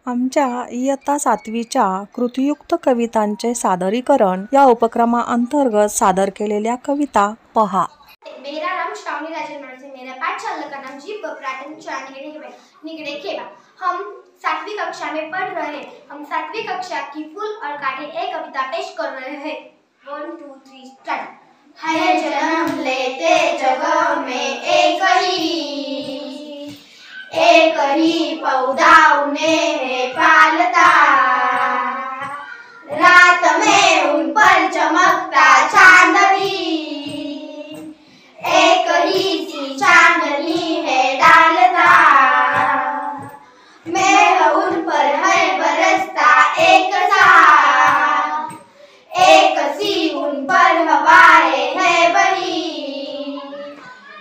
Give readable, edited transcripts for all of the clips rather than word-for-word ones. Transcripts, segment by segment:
आमच्या इयत्ता 7वीच्या कृतीयुक्त कवितांचे सादरीकरण या उपक्रमाअंतर्गत सादर केलेल्या कविता पहा। मेरा नाम श्रावणी राजन से, मेरा पाठशाला का नाम जीव प्राथमिक निगड़े खेबा। हम 7वीं कक्षा में पढ़ रहे हैं। हम 7वीं कक्षा की फूल और कांटे एक कविता पेश कर रहे हैं। 1 2 3 स्टार्ट। है जन्म लेते जगह में एक ही पौधा उन्हें पालता, रात में उन पर चमकता चांद भी एक ही सी चांदनी है डालता। मेघ उन पर है बरसता एक सा, एक सी उन पर हवाएं है बही,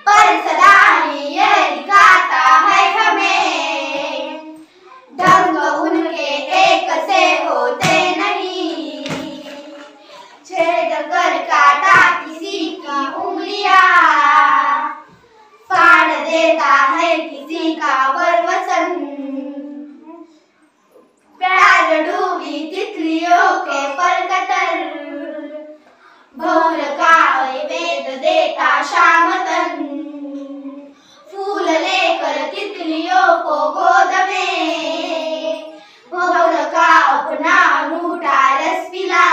पर सदा ही यह दिखाता है हमें ढंग उनके एक से होते नहीं। छेद कर काटा किसी की उंगलियां, फाड़ देता है किसी का वरवसन। प्यार डूबी तितलियों के पर कतर, भौर का वेद देता शाम तन। फूल लेकर तितलियों को गोद में, भौर का अपना अनूठा रस पिला।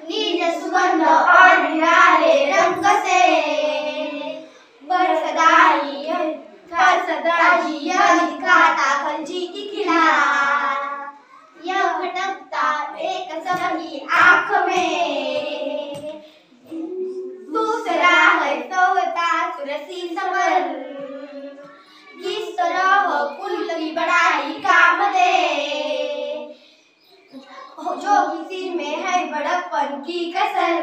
नीज सुगंध और निराले रंग से सदा दिखाता खलजी की खिला। यह खटकता एक सबकी आँख में, दूसरा है सोता सुरसी समर। किस तरह कुल की बड़ाई काम दे, जो किसी में है बड़प्पन की कसर।